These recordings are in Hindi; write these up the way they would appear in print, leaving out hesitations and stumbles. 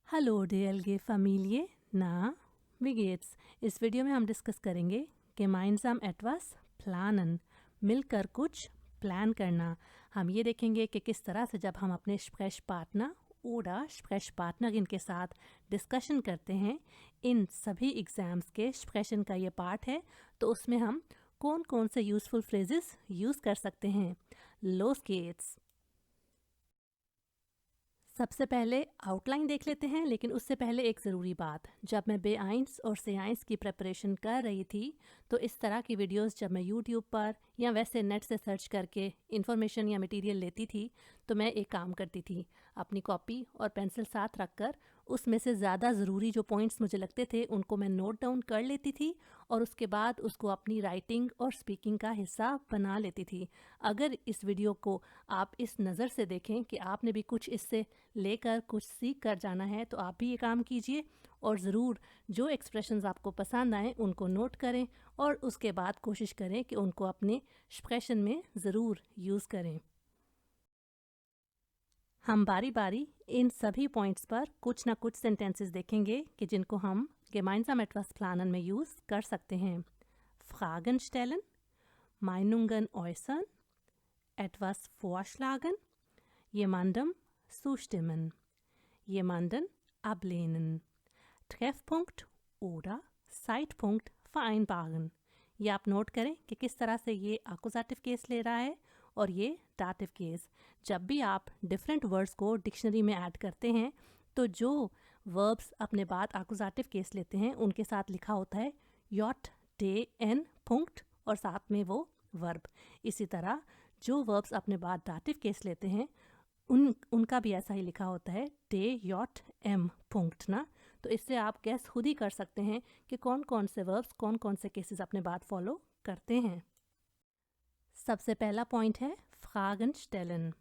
Hallo DLG Familie, na, wie geht's? इस वीडियो में हम डिस्कस करेंगे gemeinsam etwas planen, मिलकर कुछ प्लान करना। हम ये देखेंगे कि किस तरह से जब हम अपने Sprechpartner oder Sprechpartnerin के साथ डिस्कशन करते हैं, इन सभी एग्ज़ाम्स के स्प्रेशन का ये पार्ट है, तो उसमें हम कौन कौन से यूज़फुल फ्रेजेस यूज़ कर सकते हैं। Los geht's! सबसे पहले आउटलाइन देख लेते हैं, लेकिन उससे पहले एक ज़रूरी बात। जब मैं B1 और C1 की प्रिपरेशन कर रही थी, तो इस तरह की वीडियोस जब मैं यूट्यूब पर या वैसे नेट से सर्च करके इंफॉर्मेशन या मटेरियल लेती थी, तो मैं एक काम करती थी, अपनी कॉपी और पेंसिल साथ रखकर उसमें से ज़्यादा ज़रूरी जो पॉइंट्स मुझे लगते थे उनको मैं नोट डाउन कर लेती थी और उसके बाद उसको अपनी राइटिंग और स्पीकिंग का हिस्सा बना लेती थी। अगर इस वीडियो को आप इस नज़र से देखें कि आपने भी कुछ इससे लेकर कुछ सीख कर जाना है, तो आप भी ये काम कीजिए और ज़रूर जो एक्सप्रेशंस आपको पसंद आए उनको नोट करें और उसके बाद कोशिश करें कि उनको अपने एक्सप्रेशन में ज़रूर यूज़ करें। हम बारी बारी इन सभी पॉइंट्स पर कुछ ना कुछ सेंटेंसेस देखेंगे कि जिनको हम gemeinsam etwas planen में यूज़ कर सकते हैं। Fragen stellen, Meinungen äußern, etwas vorschlagen, jemandem zustimmen, jemanden ablehnen, Treffpunkt oder Zeitpunkt vereinbaren। ये आप नोट करें कि किस तरह से ये एक्कुजेटिव केस ले रहा है और ये डाटिव केस। जब भी आप डिफरेंट वर्ड्स को डिक्शनरी में ऐड करते हैं, तो जो वर्ब्स अपने बाद एक्कुजेटिव केस लेते हैं उनके साथ लिखा होता है यॉट डे एन पुंक्ट और साथ में वो वर्ब। इसी तरह जो वर्ब्स अपने बाद डाटिव केस लेते हैं उनका भी ऐसा ही लिखा होता है डे यॉट एम पुंक्ट ना। तो इससे आप गैस खुद ही कर सकते हैं कि कौन कौन से वर्ब्स कौन कौन से केसेस अपने बाद फॉलो करते हैं। सबसे पहला पॉइंट है फ्रागन स्टेलन,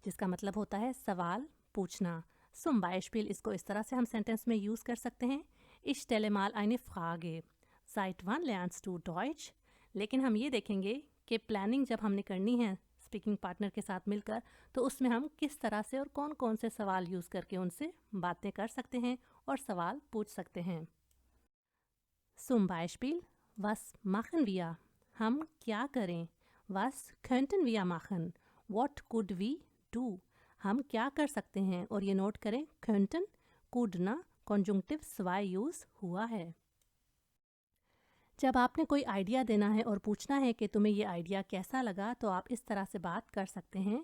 जिसका मतलब होता है सवाल पूछना। Zum Beispiel इसको इस तरह से हम सेंटेंस में यूज़ कर सकते हैं, Ich stelle mal eine Frage. Seit wann lernst du Deutsch? लेकिन हम ये देखेंगे कि प्लानिंग जब हमने करनी है स्पीकिंग पार्टनर के साथ मिलकर, तो उसमें हम किस तरह से और कौन कौन से सवाल यूज़ करके उनसे बातें कर सकते हैं और सवाल पूछ सकते हैं। Zum Beispiel, was machen wir? हम क्या करें? Was könnten wir machen? What could we do? हम क्या कर सकते हैं? और ये नोट करें könnten, could ना कॉन्जुंक्टिव स्वाय यूज़ हुआ है। जब आपने कोई आइडिया देना है और पूछना है कि तुम्हें ये आइडिया कैसा लगा, तो आप इस तरह से बात कर सकते हैं।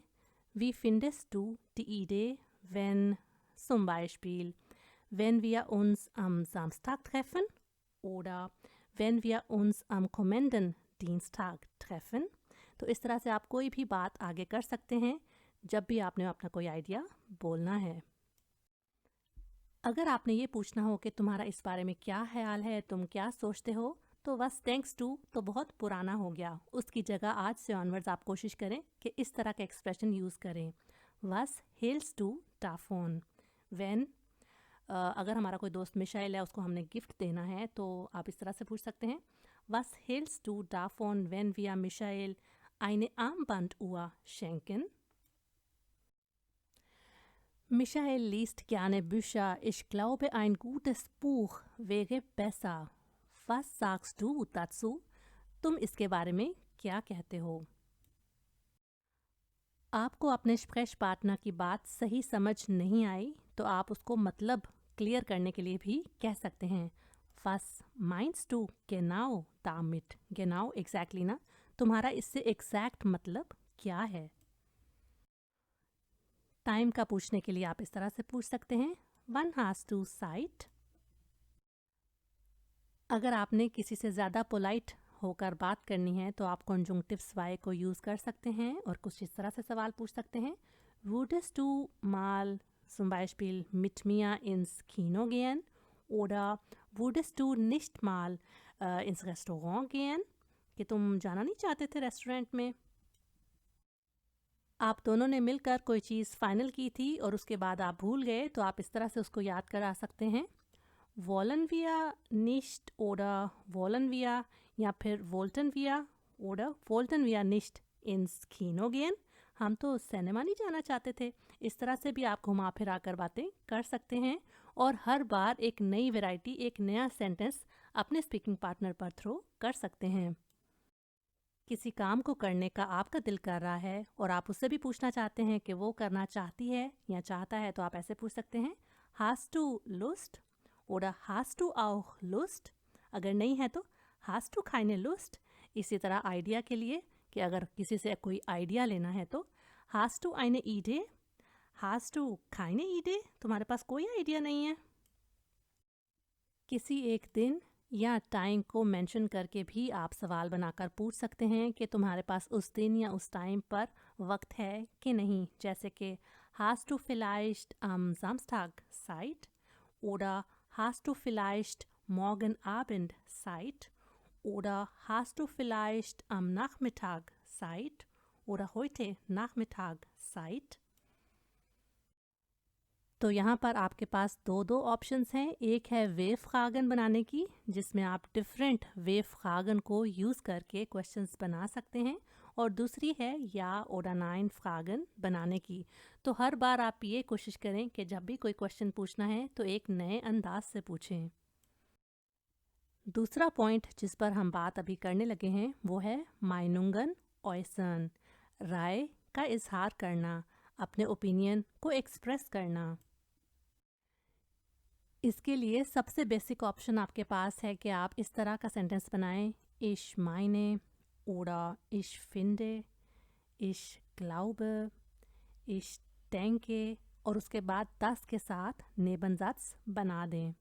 Wie findest du die Idee, wenn zum Beispiel, wenn wir uns am Samstag treffen oder wenn wir uns am kommenden Dienstag treffen? तो इस तरह से आप कोई भी बात आगे कर सकते हैं जब भी आपने अपना कोई आइडिया बोलना है। अगर आपने ये पूछना हो कि तुम्हारा इस बारे में क्या ख्याल है, तुम क्या सोचते हो, तो बस थैंक्स टू तो बहुत पुराना हो गया। उसकी जगह आज से ऑनवर्ड्स आप कोशिश करें कि इस तरह का एक्सप्रेशन यूज़ करें। वस हेल्स टू टाफोन व्हेन, अगर हमारा कोई दोस्त मिशाइल है, उसको हमने गिफ्ट देना है, तो आप इस तरह से पूछ सकते हैं वस हेल्स टू डाफोन व्हेन wir मिशाइल eine Armbanduhr schenken? Michael liest gerne Bücher. Ich glaube, ein gutes Buch wäre besser. Was sagst du dazu? तुम इसके बारे में क्या कहते हो? आपको अपने स्प्रेश पार्टनर की बात सही समझ नहीं आई, तो आप उसको मतलब क्लियर करने के लिए भी कह सकते हैं Was meinst du genau damit? Genau, exactly ना। तुम्हारा इससे एग्जैक्ट मतलब क्या है? टाइम का पूछने के लिए आप इस तरह से पूछ सकते हैं Wann hast du Zeit? अगर आपने किसी से ज़्यादा पोलाइट होकर बात करनी है, तो आप कॉन्जुंक्टिव स्वाय को यूज़ कर सकते हैं और कुछ इस तरह से सवाल पूछ सकते हैं Würdest du mal zum Beispiel mit mir ins Kino gehen? Oder würdest du nicht mal ins Restaurant gehen? कि तुम जाना नहीं चाहते थे रेस्टोरेंट में? आप दोनों ने मिलकर कोई चीज़ फाइनल की थी और उसके बाद आप भूल गए, तो आप इस तरह से उसको याद करा सकते हैं Wollen wir nicht oder wollen wir या फिर wollten wir oder wollten wir nicht ins Kino gehen? हम तो सिनेमा नहीं जाना चाहते थे। इस तरह से भी आप घुमा फिरा कर बातें कर सकते हैं और हर बार एक नई वैरायटी, एक नया सेंटेंस अपने स्पीकिंग पार्टनर पर थ्रो कर सकते हैं। किसी काम को करने का आपका दिल कर रहा है और आप उससे भी पूछना चाहते हैं कि वो करना चाहती है या चाहता है, तो आप ऐसे पूछ सकते हैं, hast du Lust oder hast du auch Lust? अगर नहीं है तो hast du keine Lust? इसी तरह आइडिया के लिए कि अगर किसी से कोई आइडिया लेना है तो hast du eine Idee? hast du keine Idee? तुम्हारे पास कोई आइडिया नहीं है। किसी एक दिन या टाइम को मेंशन करके भी आप सवाल बनाकर पूछ सकते हैं कि तुम्हारे पास उस दिन या उस टाइम पर वक्त है कि नहीं, जैसे कि hast du vielleicht am Samstag Zeit oder hast du vielleicht morgen Abend Zeit oder hast du vielleicht am Nachmittag Zeit oder heute Nachmittag Zeit। तो यहाँ पर आपके पास दो ऑप्शंस हैं। एक है वेव फ्रागन बनाने की, जिसमें आप डिफरेंट वेव फ्रागन को यूज़ करके क्वेश्चंस बना सकते हैं, और दूसरी है या ओडा 9 फ्रागन बनाने की। तो हर बार आप ये कोशिश करें कि जब भी कोई क्वेश्चन पूछना है तो एक नए अंदाज से पूछें। दूसरा पॉइंट जिस पर हम बात अभी करने लगे हैं वो है माइनुंगन ऑयसन, राय का इजहार करना, अपने ओपिनियन को एक्सप्रेस करना। इसके लिए सबसे बेसिक ऑप्शन आपके पास है कि आप इस तरह का सेंटेंस बनाएं, ich meine oder ich finde, ich glaube, ich denke, और उसके बाद das के साथ नेबनजात्स बना दें।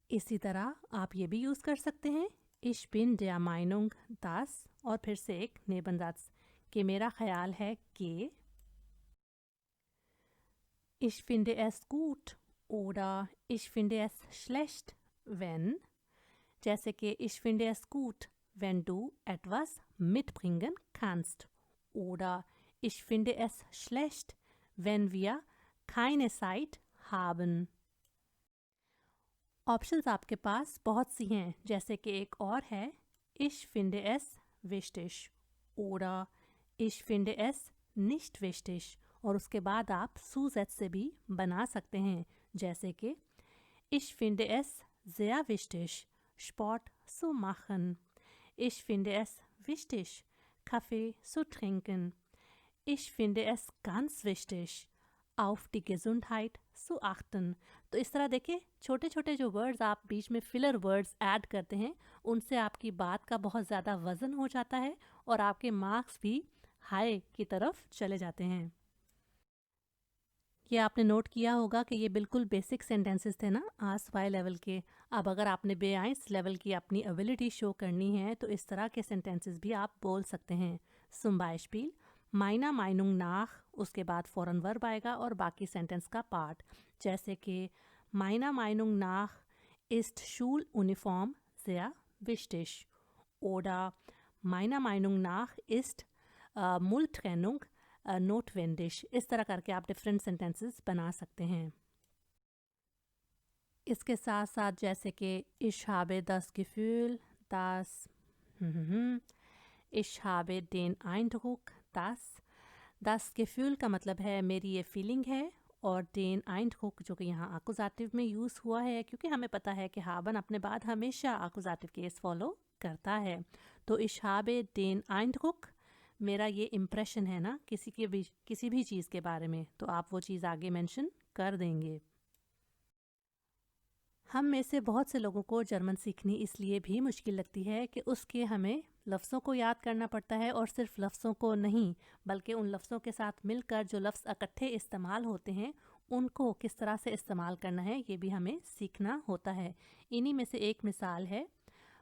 इसी तरह आप ये भी यूज़ कर सकते हैं, ich bin der Meinung dass, और फिर से एक नेबनजात्स कि मेरा ख्याल है कि, ich finde es gut oder ich finde es schlecht, wenn, जैसे कि ich finde es gut, wenn du etwas mitbringen kannst, oder ich finde es schlecht, wenn wir keine Zeit haben। Options आपके पास बहुत सी हैं, जैसे कि एक और है, ich finde es wichtig oder ich finde es nicht wichtig, और उसके बाद आप Zusatz से भी बना सकते हैं, जैसे कि ich finde es sehr wichtig, Sport zu machen. Ich finde es wichtig, Kaffee zu trinken. Ich finde es ganz wichtig, auf die Gesundheit zu achten। तो इस तरह देखिए, छोटे छोटे जो वर्ड्स आप बीच में फिलर वर्ड्स ऐड करते हैं, उनसे आपकी बात का बहुत ज़्यादा वज़न हो जाता है और आपके मार्क्स भी हाई की तरफ चले जाते हैं। ये आपने नोट किया होगा कि ये बिल्कुल बेसिक सेंटेंसेस थे ना, आस वाई लेवल के। अब अगर आपने B1 लेवल की अपनी एबिलिटी शो करनी है तो इस तरह के सेंटेंसेस भी आप बोल सकते हैं। zum Beispiel meiner Meinung nach, उसके बाद फॉरन वर्ब आएगा और बाकी सेंटेंस का पार्ट, जैसे कि meiner Meinung nach ist Schuluniform sehr wichtig oder meiner Meinung nach ist Mülltrennung notwendig। इस तरह करके आप डिफरेंट सेंटेंसेस बना सकते हैं। इसके साथ साथ जैसे कि ich habe das Gefühl, dass ich habe den Eindruck, dass, das Gefühl का मतलब है मेरी ये फीलिंग है, और den Eindruck जो कि यहाँ आकुजाटिव में यूज़ हुआ है, क्योंकि हमें पता है कि haben अपने बाद हमेशा आकुजाटिव केस फॉलो करता है। तो ich habe den Eindruck, मेरा ये इम्प्रेशन है ना किसी भी चीज़ के बारे में, तो आप वो चीज़ आगे मेंशन कर देंगे। हम में से बहुत से लोगों को जर्मन सीखनी इसलिए भी मुश्किल लगती है कि उसके हमें लफ्ज़ों को याद करना पड़ता है, और सिर्फ लफ्ज़ों को नहीं बल्कि उन लफ्ज़ों के साथ मिलकर जो लफ्ज़ इकट्ठे इस्तेमाल होते हैं उनको किस तरह से इस्तेमाल करना है ये भी हमें सीखना होता है। इन्हीं में से एक मिसाल है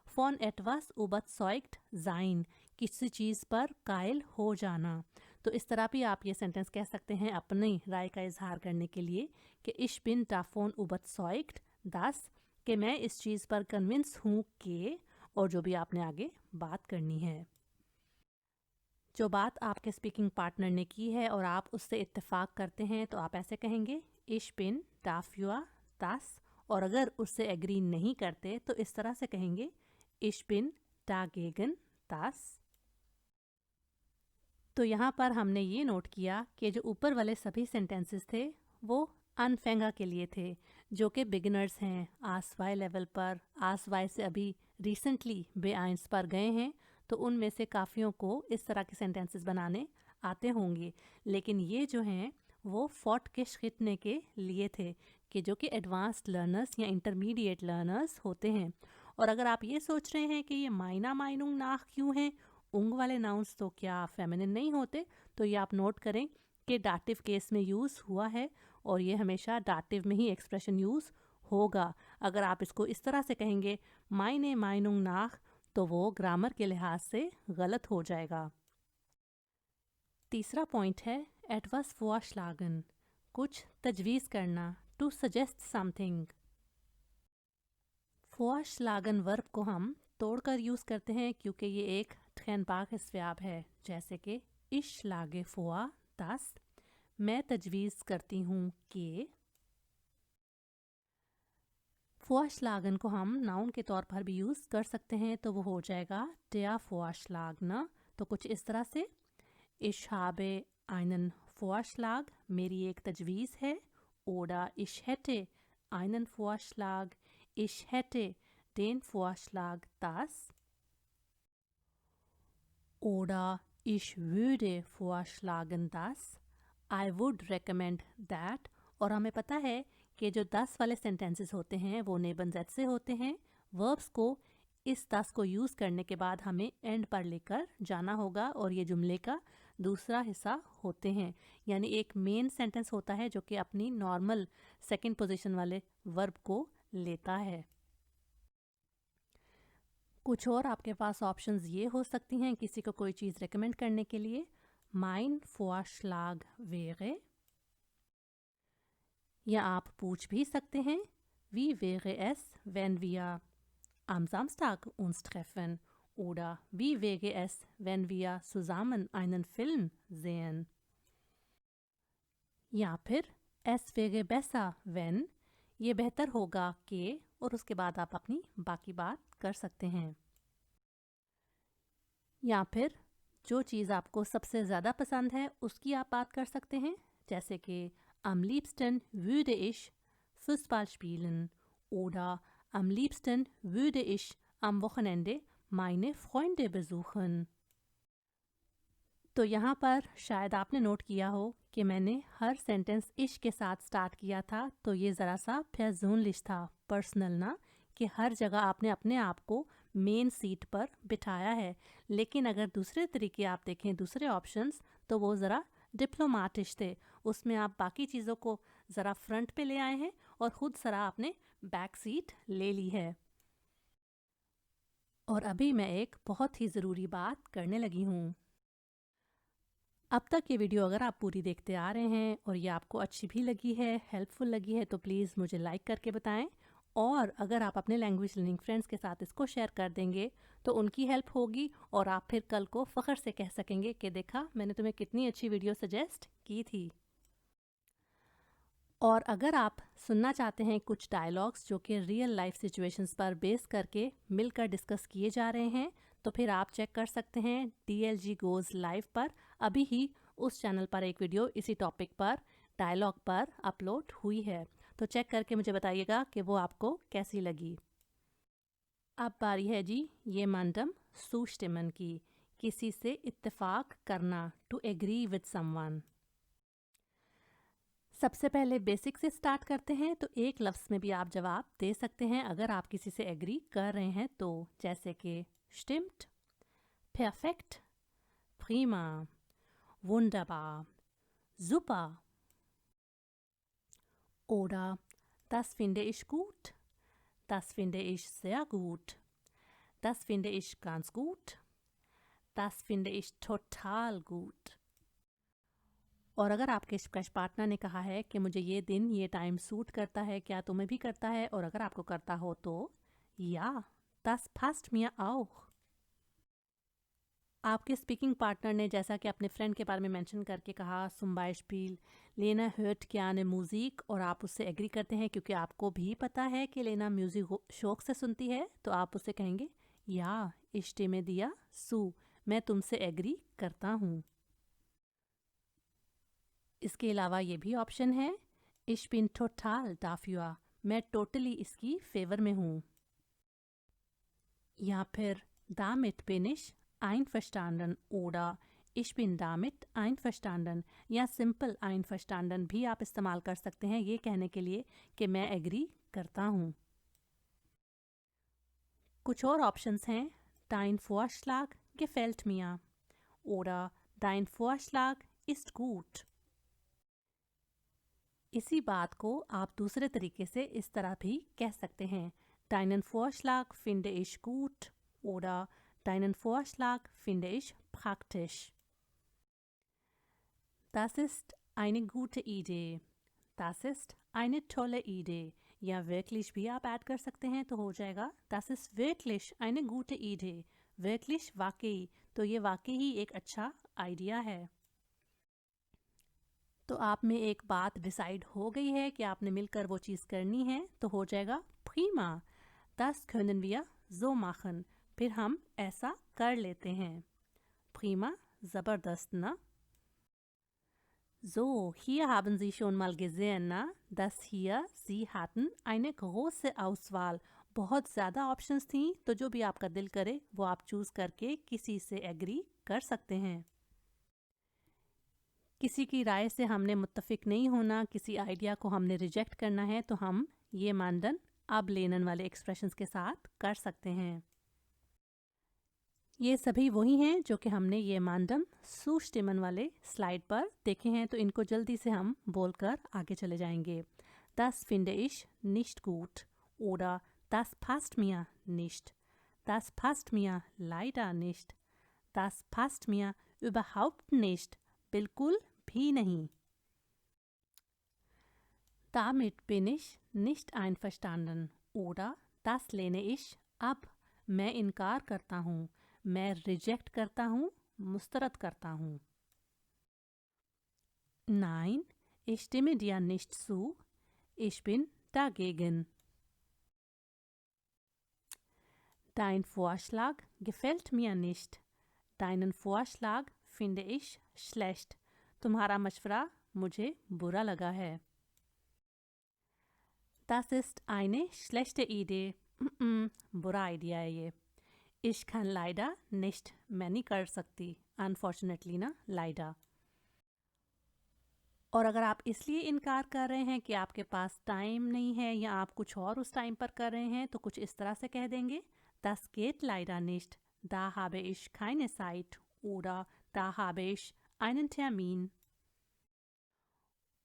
von etwas überzeugt sein, किसी चीज़ पर कायल हो जाना। तो इस तरह भी आप ये सेंटेंस कह सकते हैं अपनी राय का इजहार करने के लिए कि ich bin davon überzeugt dass, कि मैं इस चीज़ पर कन्विंस हूँ कि, और जो भी आपने आगे बात करनी है। जो बात आपके स्पीकिंग पार्टनर ने की है और आप उससे इत्तेफाक करते हैं तो आप ऐसे कहेंगे ich bin dafür dass, और अगर उससे एग्री नहीं करते तो इस तरह से कहेंगे ich bin dagegen dass। तो यहाँ पर हमने ये नोट किया कि जो ऊपर वाले सभी सेंटेंसेस थे वो अनफेंगा के लिए थे, जो कि बिगिनर्स हैं, आस वाई लेवल पर, आस वाई से अभी रिसेंटली बेआइंस पर गए हैं, तो उनमें से काफ़ियों को इस तरह के सेंटेंसेस बनाने आते होंगे। लेकिन ये जो हैं वो फोर्ट के शिकने के लिए थे, कि जो कि एडवांस्ड लर्नर्स या इंटरमीडिएट लर्नर्स होते हैं। और अगर आप ये सोच रहे हैं कि ये माइना माइनुंग नाख क्यों हैं, उंग वाले नाउंस तो क्या फेमिनिन नहीं होते, तो ये आप नोट करें कि डाटिव केस में यूज़ हुआ है और ये हमेशा डाटिव में ही एक्सप्रेशन यूज़ होगा। अगर आप इसको इस तरह से कहेंगे माइने माइनुंग नाख, तो वो ग्रामर के लिहाज से गलत हो जाएगा। तीसरा पॉइंट है एटवस vorschlagen, कुछ तजवीज़ करना, to suggest something. vorschlagen verb को हम तोड़कर यूज़ करते हैं क्योंकि ये एक ट्रेनबाकिस व्याब है, जैसे कि ich schlage vor dass, मैं तजवीज़ करती हूँ कि। vorschlagen को हम नाउन के तौर पर भी यूज़ कर सकते हैं, तो वो हो जाएगा der Vorschlagene। तो कुछ इस तरह से ich habe einen Vorschlag, मेरी एक तजवीज़ है, oder ich hätte einen Vorschlag, ich hätte den Vorschlag dass, oder ich würde vorschlagen dass, I would recommend that। और हमें पता है कि जो 10 वाले सेंटेंसेस होते हैं वो नेबन जेड से होते हैं। वर्ब्स को इस 10 को यूज़ करने के बाद हमें एंड पर लेकर जाना होगा और ये जुमले का दूसरा हिस्सा होते हैं। यानी एक मेन सेंटेंस होता है जो कि अपनी नॉर्मल सेकंड पोजीशन वाले वर्ब को लेता है। कुछ और आपके पास ऑप्शंस ये हो सकती हैं किसी को कोई चीज़ रेकमेंड करने के लिए, mein Vorschlag wäre, या आप पूछ भी सकते हैं wie wäre es wenn wir am Samstag uns treffen, oder wie wäre es wenn wir zusammen einen Film sehen, या फिर es wäre besser wenn, ये बेहतर होगा कि, और उसके बाद आप अपनी बाकी बात कर सकते हैं। या फिर जो चीज़ आपको सबसे ज़्यादा पसंद है उसकी आप बात कर सकते हैं, जैसे कि am liebsten würde ich Fußball spielen, oder am liebsten würde ich am Wochenende meine Freunde besuchen। तो यहाँ पर शायद आपने नोट किया हो कि मैंने हर सेंटेंस इश के साथ स्टार्ट किया था, तो ये ज़रा सा persönlich था, पर्सनल ना, कि हर जगह आपने अपने आप को मेन सीट पर बिठाया है। लेकिन अगर दूसरे तरीके आप देखें, दूसरे ऑप्शंस, तो वो ज़रा डिप्लोमेटिक थे, उसमें आप बाकी चीज़ों को ज़रा फ्रंट पे ले आए हैं और ख़ुद ज़रा आपने बैक सीट ले ली है। और अभी मैं एक बहुत ही ज़रूरी बात करने लगी हूँ। अब तक ये वीडियो अगर आप पूरी देखते आ रहे हैं और ये आपको अच्छी भी लगी है, हेल्पफुल लगी है, तो प्लीज़ मुझे लाइक करके बताएं। और अगर आप अपने लैंग्वेज लर्निंग फ्रेंड्स के साथ इसको शेयर कर देंगे तो उनकी हेल्प होगी और आप फिर कल को फ़ख्र से कह सकेंगे कि देखा मैंने तुम्हें कितनी अच्छी वीडियो सजेस्ट की थी। और अगर आप सुनना चाहते हैं कुछ डायलॉग्स जो कि रियल लाइफ सिचुएशंस पर बेस करके मिलकर डिस्कस किए जा रहे हैं, तो फिर आप चेक कर सकते हैं DLG गोज़ लाइव पर। अभी ही उस चैनल पर एक वीडियो इसी टॉपिक पर, डायलॉग पर अपलोड हुई है, तो चेक करके मुझे बताइएगा कि वो आपको कैसी लगी। अब बारी है जी ये मंडम zustimmen की, किसी से इत्तेफाक करना, टू एग्री विद समवन। सबसे पहले बेसिक से स्टार्ट करते हैं, तो एक लफ्ज़ में भी आप जवाब दे सकते हैं अगर आप किसी से एग्री कर रहे हैं तो, जैसे कि stimmt, perfekt, prima, wunderbar, super, oder das finde ich gut, das finde ich sehr gut, das finde ich ganz gut, das finde ich total gut। और अगर आपके स्पैश पार्टनर ने कहा है कि मुझे ये दिन ये टाइम सूट करता है, क्या तुम्हें भी करता है, और अगर आपको करता हो तो या das passt mir auch। आपके स्पीकिंग पार्टनर ने जैसा कि अपने फ्रेंड के बारे में मेंशन करके कहा zum Beispiel लेना hört gerne Musik, और आप उससे एग्री करते हैं क्योंकि आपको भी पता है कि लेना म्यूज़िक शौक से सुनती है, तो आप उससे कहेंगे या ich stimme dir zu, मैं तुमसे एग्री करता हूँ। इसके अलावा ये भी ऑप्शन है, Ich bin total dafür, मैं टोटली इसकी फेवर में हूँ। या फिर damit bin ich einverstanden oder Ich bin damit einverstanden या सिंपल einverstanden भी आप इस्तेमाल कर सकते हैं ये कहने के लिए कि मैं एग्री करता हूँ। कुछ और ऑप्शंस हैं, Dein Vorschlag gefällt mir oder Dein Vorschlag ist gut। इसी बात को आप दूसरे तरीके से इस तरह भी कह सकते हैं, Deinen Vorschlag finde ich gut oder Deinen Vorschlag finde ich praktisch। Das ist eine gute Idee, Das ist eine tolle Idee या wirklich भी आप ऐड कर सकते हैं तो हो जाएगा Das ist wirklich eine gute Idee। wirklich वाकई, तो ये वाकई ही एक अच्छा आइडिया है। तो आप में एक बात डिसाइड हो गई है कि आपने मिलकर वो चीज़ करनी है तो हो जाएगा prima, das können wir so machen। फिर हम ऐसा कर लेते हैं। prima, ज़बरदस्त ना? So, hier haben Sie schon mal gesehen, na, dass hier Sie hatten eine große Auswahl। बहुत ज़्यादा ऑप्शंस थी, तो जो भी आपका दिल करे वो आप चूज़ करके किसी से एग्री कर सकते हैं। किसी की राय से हमने मुत्तफिक नहीं होना, किसी आइडिया को हमने रिजेक्ट करना है तो हम ये मानदंड अब लेनन वाले एक्सप्रेशंस के साथ कर सकते हैं। ये सभी वही हैं जो कि हमने ये मानदंड सुस्टिमन वाले स्लाइड पर देखे हैं, तो इनको जल्दी से हम बोलकर आगे चले जाएंगे। Das finde ich nicht gut oder das passt mir nicht, das passt mir leider nicht, das passt mir überhaupt nicht, बिल्कुल भी नहीं। Damit bin ich nicht einverstanden oder das lehne ich ab, मैं इनकार करता हूँ, मैं रिजेक्ट करता हूँ, मुस्तरद करता हूँ। Nein, ich stimme dir nicht zu, ich bin dagegen। Dein Vorschlag gefällt mir nicht, deinen Vorschlag finde ich schlecht। तुम्हारा मशवरा मुझे बुरा लगा है। Das ist eine schlechte Idee। बुरा आइडिया है ये। Ich kann leider nicht, मैं नहीं कर सकती। Unfortunately ना, leider। और अगर आप इसलिए इनकार कर रहे हैं कि आपके पास टाइम नहीं है या आप कुछ और उस टाइम पर कर रहे हैं तो कुछ इस तरह से कह देंगे, Das geht leider nicht, da habe ich keine Zeit oder da habe ich einen Termin।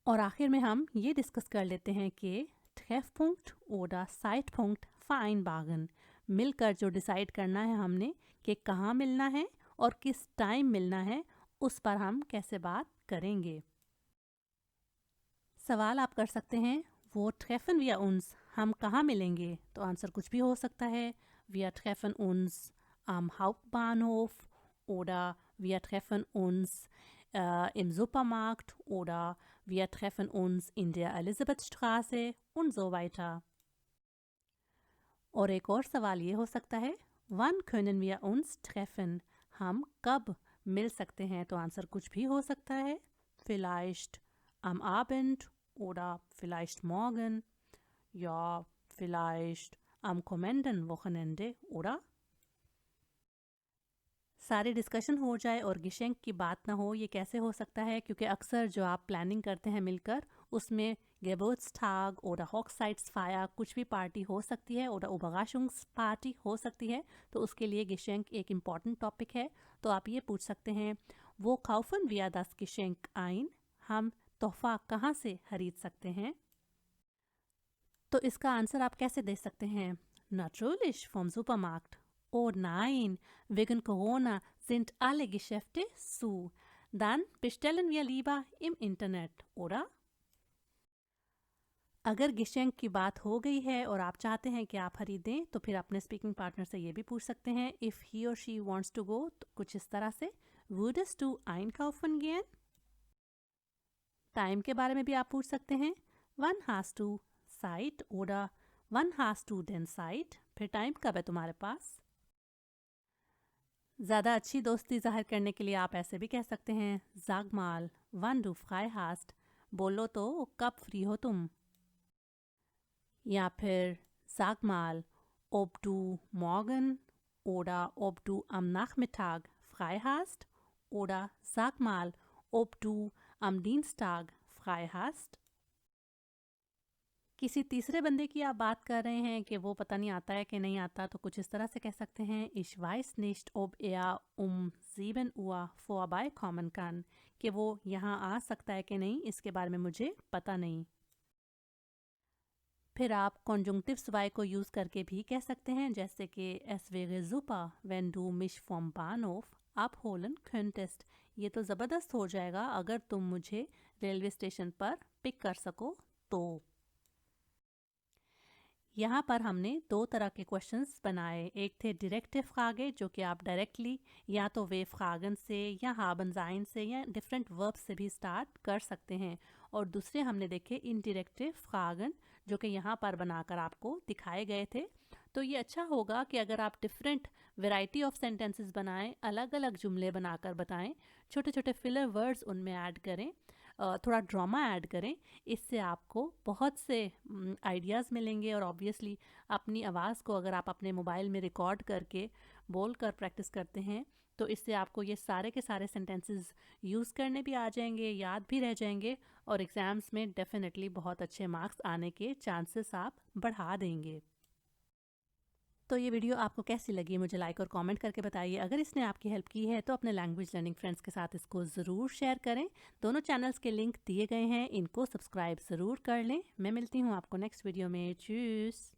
और आखिर में हम ये डिस्कस कर लेते हैं कि Treffpunkt oder Zeitpunkt vereinbaren, मिलकर जो डिसाइड करना है हमने कि कहाँ मिलना है और किस टाइम मिलना है, उस पर हम कैसे बात करेंगे। सवाल आप कर सकते हैं, वो treffen wir uns, हम कहाँ मिलेंगे? तो आंसर कुछ भी हो सकता है, wir treffen uns am Hauptbahnhof oder wir treffen uns im Supermarkt oder wir treffen uns in der Elisabethstraße und so weiter। और एक और सवाल ये हो सकता है, wann können wir uns treffen, हम कब मिल सकते हैं? तो आंसर कुछ भी हो सकता है, vielleicht am Abend oder vielleicht morgen, ja, vielleicht am kommenden Wochenende oder। सारे डिस्कशन हो जाए और गिशेंक की बात ना हो, ये कैसे हो सकता है? क्योंकि अक्सर जो आप प्लानिंग करते हैं मिलकर, उसमें Geburtstag oder Hochzeitsfeier कुछ भी पार्टी हो सकती है और Überraschungsparty हो सकती है, तो उसके लिए गिशेंक एक इम्पॉर्टेंट टॉपिक है। तो आप ये पूछ सकते हैं, वो kaufen wir das Geschenk ein, हम तोहफा कहाँ से खरीद सकते हैं? तो इसका आंसर आप कैसे दे सकते हैं? Natürlich vom Supermarkt। Oh nein, wegen Corona sind alle Geschäfte zu, dann bestellen wir lieber im Internet, oder? अगर गिशेंक की बात हो गई है और आप चाहते हैं कि आप खरीदें, तो फिर अपने स्पीकिंग पार्टनर से ये भी पूछ सकते हैं, इफ़ ही और शी वांट्स टू गो, तो कुछ इस तरह से, würdest du einkaufen gehen? Time के बारे में भी आप पूछ सकते हैं, wann hast du Zeit oder wann hast du denn Zeit? फिर टाइम कब है तुम्हारे पास? ज़्यादा अच्छी दोस्ती ज़ाहिर करने के लिए आप ऐसे भी कह सकते हैं, sag mal, wann du frei hast, बोलो तो कब फ्री हो तुम। या फिर sag mal, ob du morgen oder ob du am Nachmittag frei hast, oder sag mal, ob du am Dienstag frei hast। किसी तीसरे बंदे की आप बात कर रहे हैं कि वो पता नहीं आता है कि नहीं आता, तो कुछ इस तरह से कह सकते हैं Ich weiß nicht, ob um 7 Uhr vorbeikommen kann, कि वो यहाँ आ सकता है कि नहीं, इसके बारे में मुझे पता नहीं। फिर आप कॉन्जुंक्टिव्स वाई को यूज़ करके भी कह सकते हैं, जैसे कि Es wäre super, wenn du mich vom Bahnhof abholen könntest। ये तो ज़बरदस्त हो जाएगा अगर तुम मुझे रेलवे स्टेशन पर पिक कर सको तो। यहाँ पर हमने दो तरह के क्वेश्चंस बनाए। एक थे डायरेक्टिव फ्रागे, जो कि आप डायरेक्टली या तो वे फ्रागन से या haben sein से या डिफरेंट वर्ब से भी स्टार्ट कर सकते हैं। और दूसरे हमने देखे इनडायरेक्टिव फ्रागन, जो कि यहाँ पर बनाकर आपको दिखाए गए थे। तो ये अच्छा होगा कि अगर आप डिफरेंट वैरायटी ऑफ सेंटेंसेस बनाएं, अलग अलग जुमले बनाकर बताएं, छोटे छोटे फिलर वर्ड्स उनमें ऐड करें, थोड़ा ड्रामा ऐड करें। इससे आपको बहुत से आइडियाज़ मिलेंगे। और ऑब्वियसली अपनी आवाज़ को अगर आप अपने मोबाइल में रिकॉर्ड करके बोल कर प्रैक्टिस करते हैं, तो इससे आपको ये सारे के सारे सेंटेंसेस यूज़ करने भी आ जाएंगे, याद भी रह जाएंगे, और एग्ज़ाम्स में डेफिनेटली बहुत अच्छे मार्क्स आने के चांसेस आप बढ़ा देंगे। तो ये वीडियो आपको कैसी लगी मुझे लाइक और कमेंट करके बताइए। अगर इसने आपकी हेल्प की है तो अपने लैंग्वेज लर्निंग फ्रेंड्स के साथ इसको ज़रूर शेयर करें। दोनों चैनल्स के लिंक दिए गए हैं, इनको सब्सक्राइब ज़रूर कर लें। मैं मिलती हूँ आपको नेक्स्ट वीडियो में। चूस।